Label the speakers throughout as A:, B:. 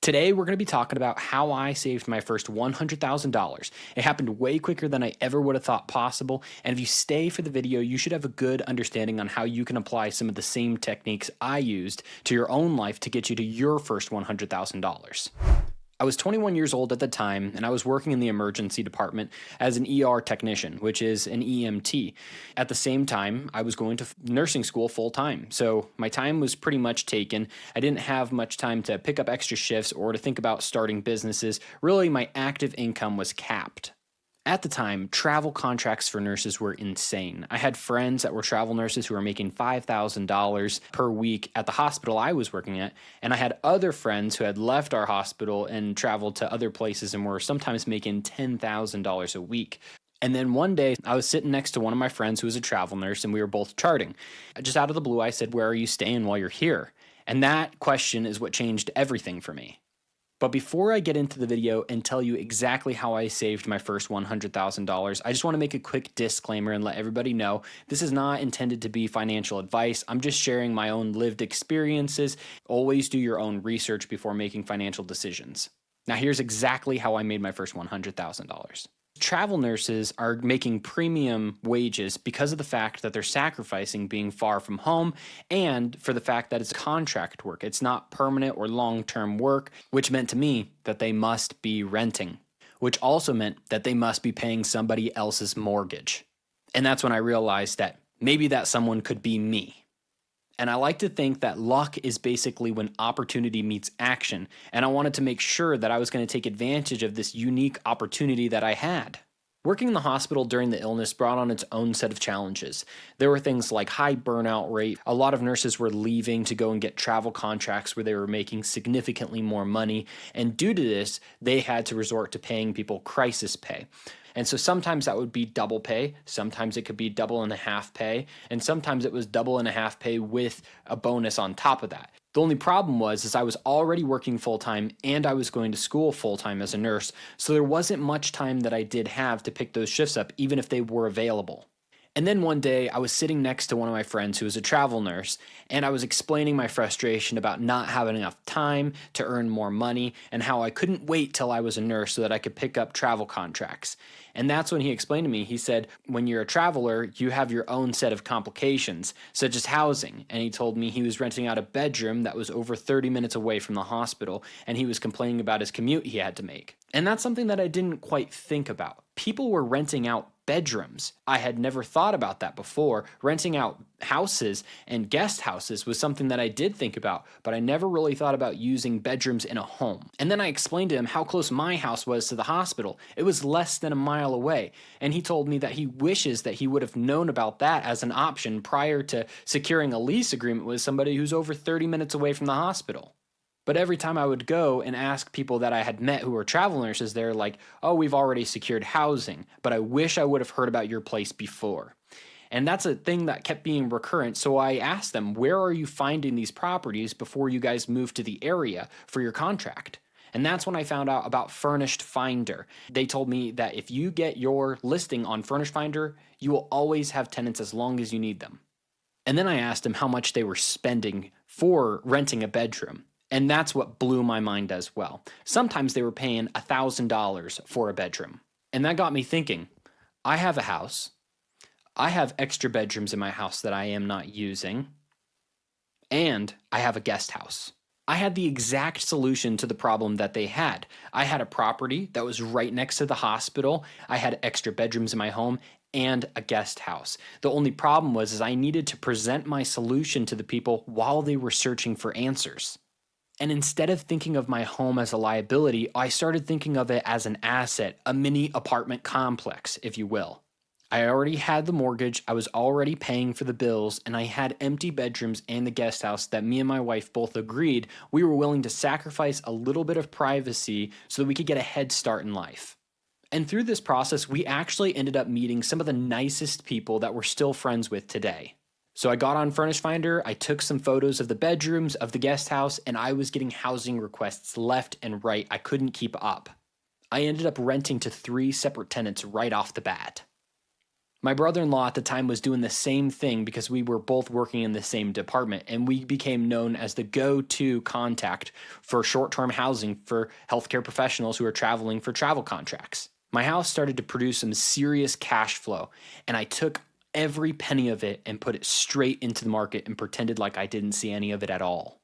A: Today, we're going to be talking about how I saved my first $100,000. It happened way quicker than I ever would have thought possible. And if you stay for the video, you should have a good understanding on how you can apply some of the same techniques I used to your own life to get you to your first $100,000. I was 21 years old at the time, and I was working in the emergency department as an ER technician, which is an EMT. At the same time, I was going to nursing school full time, so my time was pretty much taken. I didn't have much time to pick up extra shifts or to think about starting businesses. Really, my active income was capped. At the time, travel contracts for nurses were insane. I had friends that were travel nurses who were making $5,000 per week at the hospital I was working at, and I had other friends who had left our hospital and traveled to other places and were sometimes making $10,000 a week. And then one day, I was sitting next to one of my friends who was a travel nurse, and we were both charting. Just out of the blue, I said, "Where are you staying while you're here?" And that question is what changed everything for me. But before I get into the video and tell you exactly how I saved my first $100,000, I just want to make a quick disclaimer and let everybody know this is not intended to be financial advice. I'm just sharing my own lived experiences. Always do your own research before making financial decisions. Now, here's exactly how I made my first $100,000. Travel nurses are making premium wages because of the fact that they're sacrificing being far from home and for the fact that it's contract work. It's not permanent or long-term work, which meant to me that they must be renting, which also meant that they must be paying somebody else's mortgage. And that's when I realized that maybe that someone could be me. And I like to think that luck is basically when opportunity meets action. And I wanted to make sure that I was going to take advantage of this unique opportunity that I had. Working in the hospital during the illness brought on its own set of challenges. There were things like high burnout rate. A lot of nurses were leaving to go and get travel contracts where they were making significantly more money. And due to this, they had to resort to paying people crisis pay. And so sometimes that would be double pay, sometimes it could be double and a half pay, and sometimes it was double and a half pay with a bonus on top of that. The only problem was I was already working full-time and I was going to school full-time as a nurse, so there wasn't much time that I did have to pick those shifts up, even if they were available. And then one day I was sitting next to one of my friends who was a travel nurse, and I was explaining my frustration about not having enough time to earn more money and how I couldn't wait till I was a nurse so that I could pick up travel contracts. And that's when he explained to me, he said, when you're a traveler, you have your own set of complications, such as housing. And he told me he was renting out a bedroom that was over 30 minutes away from the hospital, and he was complaining about his commute he had to make. And that's something that I didn't quite think about. People were renting out bedrooms. I had never thought about that before. Renting out houses and guest houses was something that I did think about, but I never really thought about using bedrooms in a home. And then I explained to him how close my house was to the hospital. It was less than a mile away. And he told me that he wishes that he would have known about that as an option prior to securing a lease agreement with somebody who's over 30 minutes away from the hospital. But every time I would go and ask people that I had met who were travel nurses, they're like, "Oh, we've already secured housing, but I wish I would have heard about your place before." And that's a thing that kept being recurrent. So I asked them, "Where are you finding these properties before you guys move to the area for your contract?" And that's when I found out about Furnished Finder. They told me that if you get your listing on Furnished Finder, you will always have tenants as long as you need them. And then I asked them how much they were spending for renting a bedroom. And that's what blew my mind as well. Sometimes they were paying $1,000 for a bedroom. And that got me thinking, I have a house. I have extra bedrooms in my house that I am not using. And I have a guest house. I had the exact solution to the problem that they had. I had a property that was right next to the hospital. I had extra bedrooms in my home and a guest house. The only problem was I needed to present my solution to the people while they were searching for answers. And instead of thinking of my home as a liability, I started thinking of it as an asset, a mini apartment complex, if you will. I already had the mortgage, I was already paying for the bills, and I had empty bedrooms and the guest house that me and my wife both agreed we were willing to sacrifice a little bit of privacy so that we could get a head start in life. And through this process, we actually ended up meeting some of the nicest people that we're still friends with today. So I got on Furnished Finder, I took some photos of the bedrooms, of the guest house, and I was getting housing requests left and right. I couldn't keep up. I ended up renting to 3 separate tenants right off the bat. My brother-in-law at the time was doing the same thing because we were both working in the same department, and we became known as the go-to contact for short-term housing for healthcare professionals who are traveling for travel contracts. My house started to produce some serious cash flow, and I took every penny of it and put it straight into the market and pretended like I didn't see any of it at all.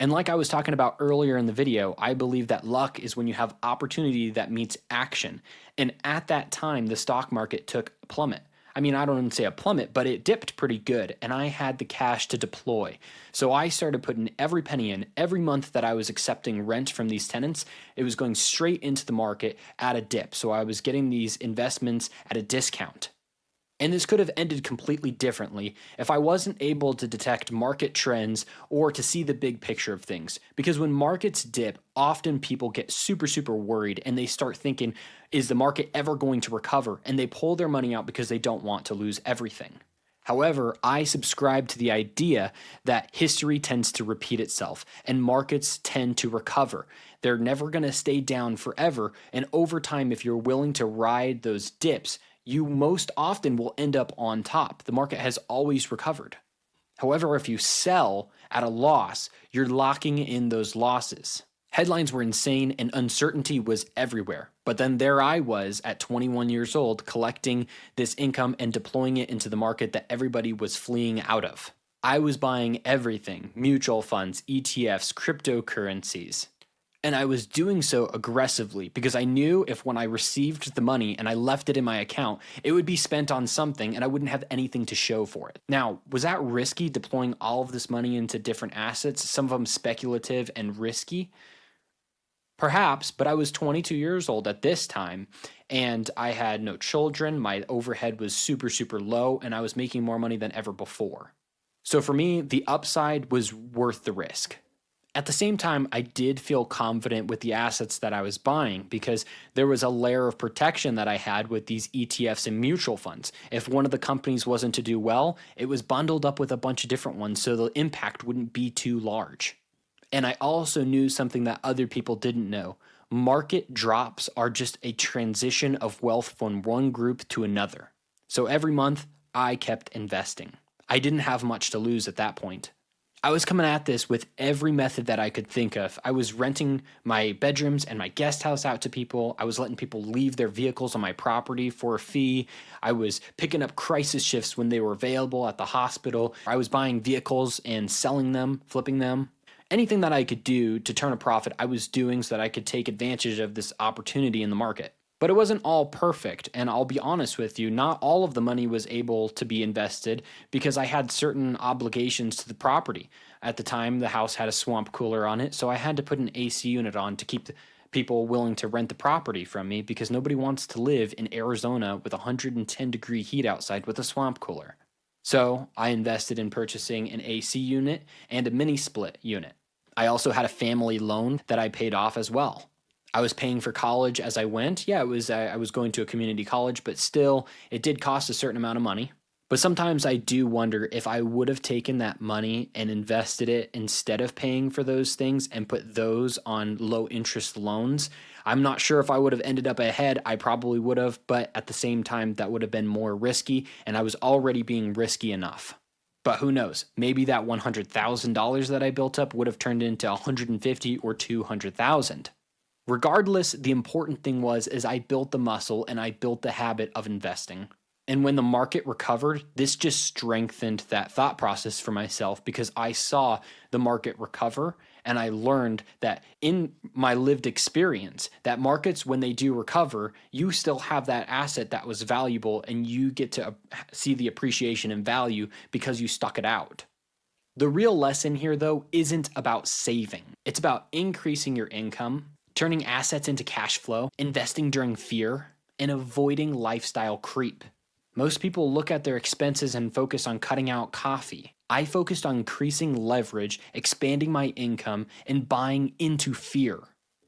A: And like I was talking about earlier in the video, I believe that luck is when you have opportunity that meets action. And at that time, the stock market took a plummet. I mean, I don't even say a plummet, but it dipped pretty good, and I had the cash to deploy. So I started putting every penny in. Every month that I was accepting rent from these tenants, it was going straight into the market at a dip. So I was getting these investments at a discount. And this could have ended completely differently if I wasn't able to detect market trends or to see the big picture of things. Because when markets dip, often people get super worried and they start thinking, is the market ever going to recover? And they pull their money out because they don't want to lose everything. However, I subscribe to the idea that history tends to repeat itself and markets tend to recover. They're never going to stay down forever. And over time, if you're willing to ride those dips, you most often will end up on top. The market has always recovered. However, if you sell at a loss, you're locking in those losses. Headlines were insane and uncertainty was everywhere. But then there I was at 21 years old collecting this income and deploying it into the market that everybody was fleeing out of. I was buying everything: mutual funds, ETFs, cryptocurrencies. And I was doing so aggressively because I knew if when I received the money and I left it in my account, it would be spent on something and I wouldn't have anything to show for it. Now, was that risky, deploying all of this money into different assets, some of them speculative and risky? Perhaps, but I was 22 years old at this time and I had no children. My overhead was super low and I was making more money than ever before. So for me, the upside was worth the risk. At the same time, I did feel confident with the assets that I was buying because there was a layer of protection that I had with these ETFs and mutual funds. If one of the companies wasn't to do well, it was bundled up with a bunch of different ones, so the impact wouldn't be too large. And I also knew something that other people didn't know. Market drops are just a transition of wealth from one group to another. So every month, I kept investing. I didn't have much to lose at that point. I was coming at this with every method that I could think of. I was renting my bedrooms and my guest house out to people. I was letting people leave their vehicles on my property for a fee. I was picking up crisis shifts when they were available at the hospital. I was buying vehicles and selling them, flipping them. Anything that I could do to turn a profit, I was doing so that I could take advantage of this opportunity in the market. But it wasn't all perfect, and I'll be honest with you, not all of the money was able to be invested because I had certain obligations to the property. At the time, the house had a swamp cooler on it, so I had to put an AC unit on to keep the people willing to rent the property from me because nobody wants to live in Arizona with 110-degree heat outside with a swamp cooler. So I invested in purchasing an AC unit and a mini split unit. I also had a family loan that I paid off as well. I was paying for college as I went. Yeah, I was going to a community college, but still, it did cost a certain amount of money. But sometimes I do wonder if I would have taken that money and invested it instead of paying for those things and put those on low interest loans. I'm not sure if I would have ended up ahead. I probably would have, but at the same time, that would have been more risky, and I was already being risky enough. But who knows? Maybe that $100,000 that I built up would have turned into $150,000 or $200,000. Regardless, the important thing is I built the muscle and I built the habit of investing. And when the market recovered, this just strengthened that thought process for myself because I saw the market recover and I learned that in my lived experience, that markets, when they do recover, you still have that asset that was valuable and you get to see the appreciation and value because you stuck it out. The real lesson here, though, isn't about saving. It's about increasing your income, turning assets into cash flow, investing during fear, and avoiding lifestyle creep. Most people look at their expenses and focus on cutting out coffee. I focused on increasing leverage, expanding my income, and buying into fear.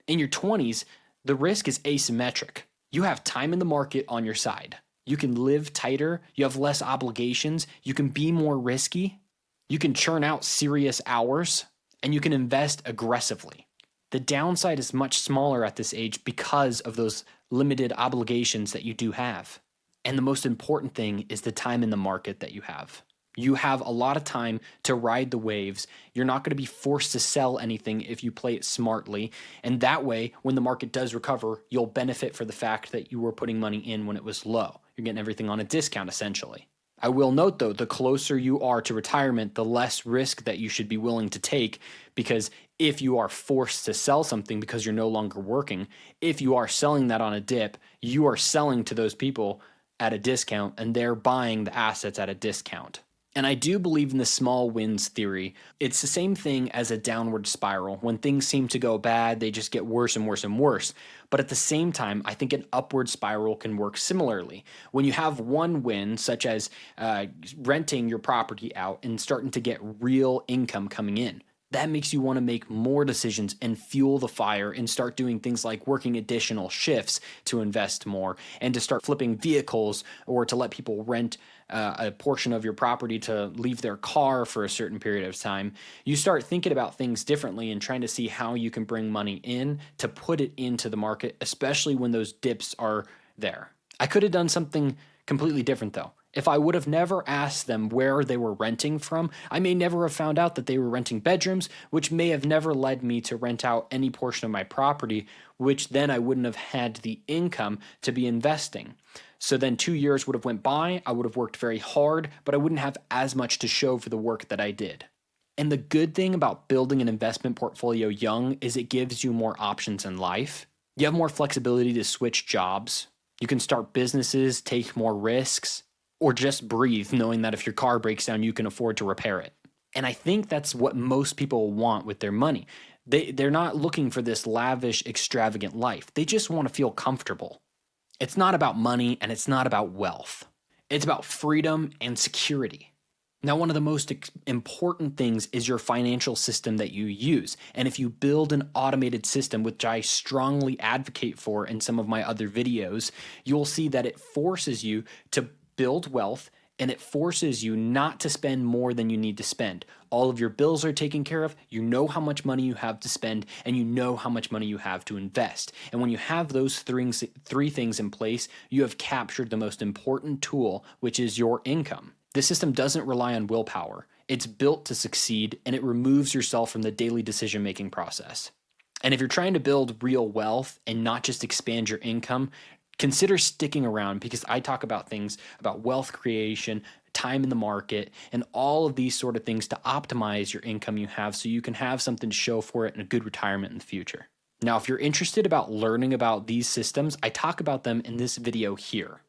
A: In your 20s, the risk is asymmetric. You have time in the market on your side. You can live tighter, you have less obligations, you can be more risky, you can churn out serious hours, and you can invest aggressively. The downside is much smaller at this age because of those limited obligations that you do have. And the most important thing is the time in the market that you have. You have a lot of time to ride the waves. You're not going to be forced to sell anything if you play it smartly. And that way, when the market does recover, you'll benefit for the fact that you were putting money in when it was low. You're getting everything on a discount, essentially. I will note, though, the closer you are to retirement, the less risk that you should be willing to take, because if you are forced to sell something because you're no longer working, if you are selling that on a dip, you are selling to those people at a discount and they're buying the assets at a discount. And I do believe in the small wins theory. It's the same thing as a downward spiral. When things seem to go bad, they just get worse and worse and worse. But at the same time, I think an upward spiral can work similarly. When you have one win, such as renting your property out and starting to get real income coming in, that makes you want to make more decisions and fuel the fire and start doing things like working additional shifts to invest more and to start flipping vehicles or to let people rent a portion of your property to leave their car for a certain period of time. You start thinking about things differently and trying to see how you can bring money in to put it into the market, especially when those dips are there. I could have done something completely different though. If I would have never asked them where they were renting from, I may never have found out that they were renting bedrooms, which may have never led me to rent out any portion of my property, which then I wouldn't have had the income to be investing. So then 2 years would have went by, I would have worked very hard, but I wouldn't have as much to show for the work that I did. And the good thing about building an investment portfolio young is it gives you more options in life. You have more flexibility to switch jobs. You can start businesses, take more risks, or just breathe knowing that if your car breaks down, you can afford to repair it. And I think that's what most people want with their money. They're not looking for this lavish, extravagant life. They just want to feel comfortable. It's not about money and it's not about wealth. It's about freedom and security. Now, one of the most important things is your financial system that you use. And if you build an automated system, which I strongly advocate for in some of my other videos, you'll see that it forces you to build wealth and it forces you not to spend more than you need to spend. All of your bills are taken care of, you know how much money you have to spend, and you know how much money you have to invest. And when you have those three things in place, you have captured the most important tool, which is your income. This system doesn't rely on willpower. It's built to succeed, and it removes yourself from the daily decision-making process. And if you're trying to build real wealth and not just expand your income, consider sticking around, because I talk about things about wealth creation, time in the market, and all of these sort of things to optimize your income you have so you can have something to show for it and a good retirement in the future. Now, if you're interested about learning about these systems, I talk about them in this video here.